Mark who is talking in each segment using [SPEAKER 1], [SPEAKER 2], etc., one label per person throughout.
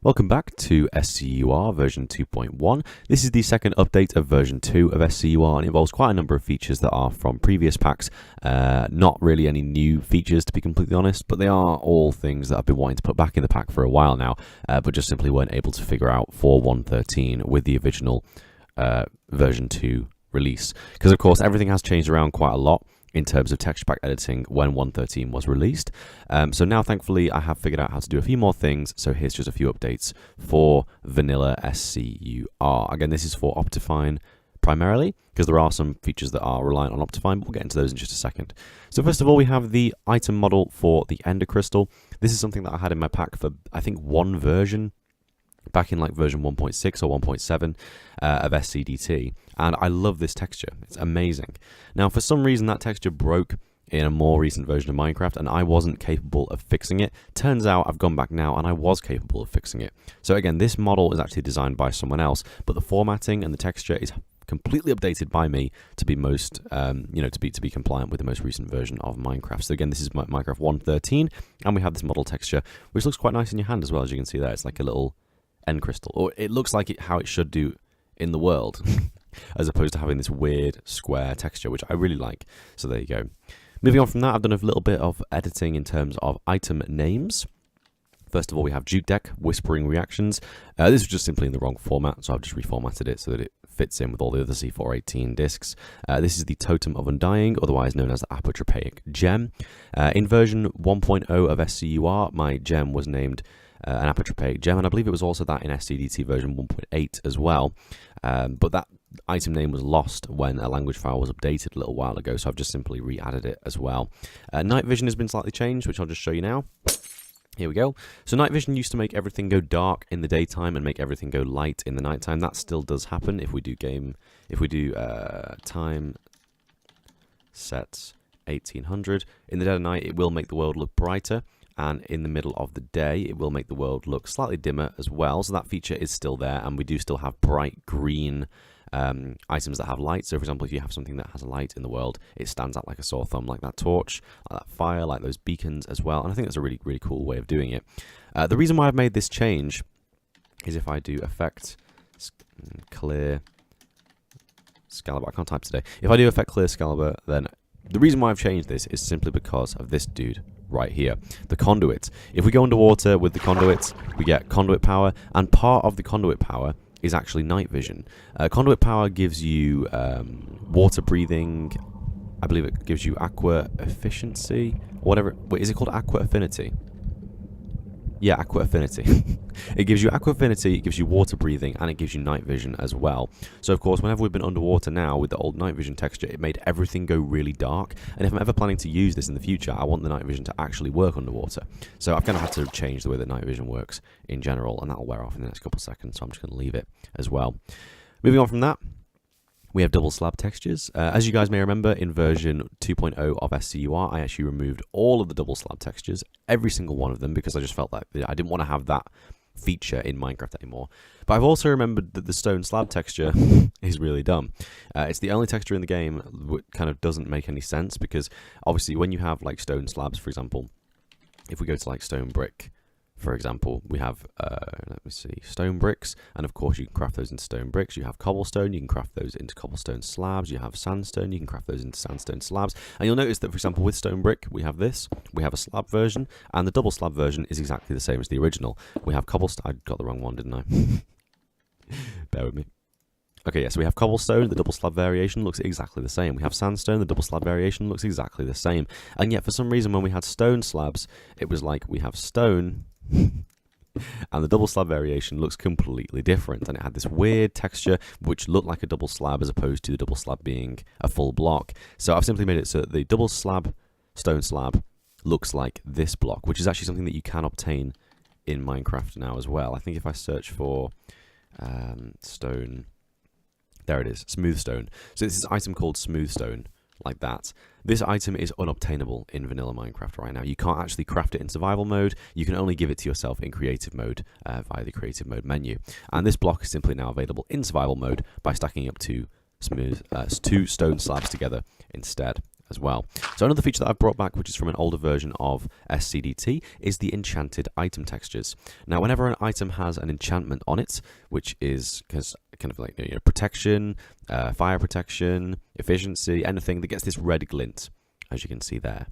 [SPEAKER 1] Welcome back to SCUR version 2.1. This is the second update of version 2 of SCUR and it involves quite a number of features that are from previous packs. Not really any new features, to be completely honest, but they are all things that I've been wanting to put back in the pack for a while now, but just simply weren't able to figure out for 1.13 with the original version 2 release. Because of course everything has changed around quite a lot in terms of texture pack editing when 1.13 was released. So now thankfully I have figured out how to do a few more things, so here's just a few updates for vanilla SCUR. Again, this is for Optifine primarily, because there are some features that are reliant on Optifine, but we'll get into those in just a second. So first of all, we have the item model for the Ender Crystal. This is something that I had in my pack for, I think, one version, back in like version 1.6 or 1.7 of SCDT, and I love this texture. It's amazing. Now, for some reason, that texture broke in a more recent version of Minecraft, and I wasn't capable of fixing it. Turns out I've gone back now, and I was capable of fixing it. So again, this model is actually designed by someone else, but the formatting and the texture is completely updated by me to be most, to be compliant with the most recent version of Minecraft. So again, this is Minecraft 1.13, and we have this model texture, which looks quite nice in your hand as well, as you can see there. It's like a little end crystal, or it looks like how it should do in the world, as opposed to having this weird square texture, which I really like. So there you go. Moving on from that, I've done a little bit of editing in terms of item names. First of all, we have Juke Deck, Whispering Reactions. This was just simply in the wrong format, so I've just reformatted it so that it fits in with all the other C418 discs. This is the Totem of Undying, otherwise known as the Apotropaic Gem. In version 1.0 of SCUR, my gem was named an Apotropaic Gem, and I believe it was also that in SCDT version 1.8 as well. But that item name was lost when a language file was updated a little while ago, so I've just simply re-added it as well. Night vision has been slightly changed, which I'll just show you now. Here we go. So night vision used to make everything go dark in the daytime and make everything go light in the nighttime. That still does happen if we do time sets 1800. In the dead of night, it will make the world look brighter, and in the middle of the day, it will make the world look slightly dimmer as well. So that feature is still there, and we do still have bright green items that have light. So for example, if you have something that has a light in the world, it stands out like a sore thumb, like that torch, like that fire, like those beacons as well. And I think that's a really, really cool way of doing it. The reason why I've made this change is if I do effect clear Skaliber, I can't type today. If I do effect clear Skaliber, then the reason why I've changed this is simply because of this dude right here, the conduit. If we go underwater with the conduit, we get conduit power, and part of the conduit power is actually night vision. Conduit power gives you water breathing. I believe it gives you aqua efficiency, or whatever. Wait, is it called aqua affinity? Yeah, aqua affinity. It gives you aqua affinity, it gives you water breathing, and it gives you night vision as well. So of course, whenever we've been underwater now with the old night vision texture, it made everything go really dark. And if I'm ever planning to use this in the future, I want the night vision to actually work underwater. So I've kind of had to change the way that night vision works in general, and that'll wear off in the next couple of seconds, so I'm just going to leave it as well. Moving on from that, we have double slab textures. As you guys may remember, in version 2.0 of SCUR, I actually removed all of the double slab textures, every single one of them, because I just felt like I didn't want to have that feature in Minecraft anymore. But I've also remembered that the stone slab texture is really dumb. It's the only texture in the game that kind of doesn't make any sense, because obviously when you have like stone slabs, for example, if we go to like stone brick, for example, we have, let me see, stone bricks, and of course you can craft those into stone bricks. You have cobblestone, you can craft those into cobblestone slabs. You have sandstone, you can craft those into sandstone slabs. And you'll notice that, for example, with stone brick, we have this, we have a slab version, and the double slab version is exactly the same as the original. We have cobblestone, I got the wrong one, didn't I? Bear with me. Okay, yeah, so we have cobblestone, the double slab variation looks exactly the same. We have sandstone, the double slab variation looks exactly the same. And yet, for some reason, when we had stone slabs, it was like we have stone, and the double slab variation looks completely different, and it had this weird texture which looked like a double slab as opposed to the double slab being a full block. So I've simply made it so that the double slab stone slab looks like this block, which is actually something that you can obtain in Minecraft now as well. I think if I search for stone, there it is, smooth stone. So this is an item called smooth stone, like that. This item is unobtainable in vanilla Minecraft right now. You can't actually craft it in survival mode. You can only give it to yourself in creative mode via the creative mode menu. And this block is simply now available in survival mode by stacking up two stone slabs together instead. as well. So another feature that I've brought back, which is from an older version of SCDT, is the enchanted item textures. Now, whenever an item has an enchantment on it, which is kind of like protection, fire protection, efficiency, anything that gets this red glint, as you can see there.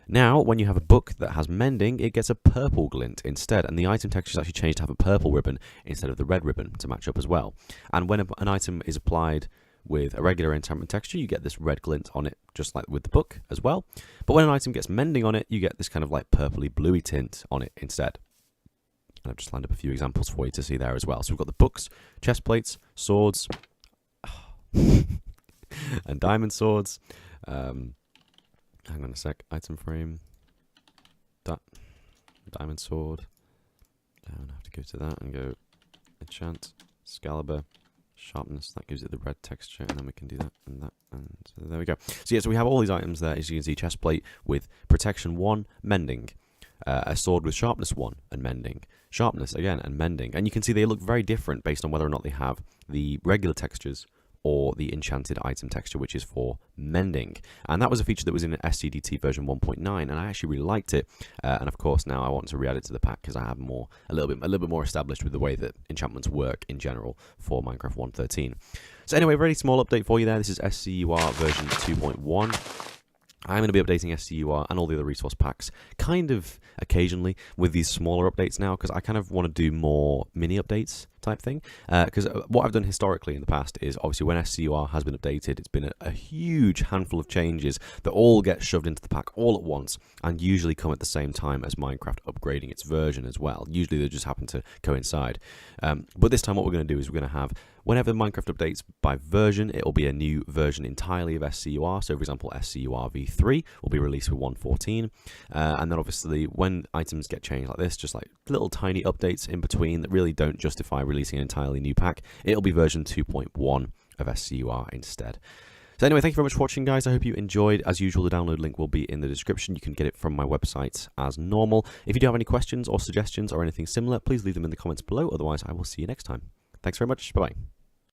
[SPEAKER 1] Now, when you have a book that has mending, it gets a purple glint instead, and the item texture is actually changed to have a purple ribbon instead of the red ribbon to match up as well. And when an item is applied with a regular enchantment texture, you get this red glint on it, just like with the book as well. But when an item gets mending on it, you get this kind of like purpley bluey tint on it instead. And I've just lined up a few examples for you to see there as well. So we've got the books, chest plates, swords, and diamond swords. Hang on a sec. Item frame. Diamond sword. I have to go to that and go enchant, Skaliber, sharpness. That gives it the red texture, and then we can do that and that, and so there we go. So yeah, so we have all these items there. As you can see, chest plate with protection 1, mending. A sword with sharpness 1 and mending. Sharpness again and mending. And you can see they look very different based on whether or not they have the regular textures or the enchanted item texture, which is for mending. And that was a feature that was in SCDT version 1.9, and I actually really liked it. And of course, now I want to re-add it to the pack because I have a little bit more established with the way that enchantments work in general for Minecraft 1.13. So anyway, very small update for you there. This is SCUR version 2.1. I'm going to be updating SCUR and all the other resource packs kind of occasionally with these smaller updates now, because I kind of want to do more mini updates type thing. Because what I've done historically in the past is obviously when SCUR has been updated, it's been a huge handful of changes that all get shoved into the pack all at once and usually come at the same time as Minecraft upgrading its version as well. Usually they just happen to coincide. But this time what we're going to do is we're going to have, whenever Minecraft updates by version, it will be a new version entirely of SCUR. So, for example, SCUR v3 will be released with 1.14. And then, obviously, when items get changed like this, just like little tiny updates in between that really don't justify releasing an entirely new pack, it'll be version 2.1 of SCUR instead. So anyway, thank you very much for watching, guys. I hope you enjoyed. As usual, the download link will be in the description. You can get it from my website as normal. If you do have any questions or suggestions or anything similar, please leave them in the comments below. Otherwise, I will see you next time. Thanks very much. Bye-bye.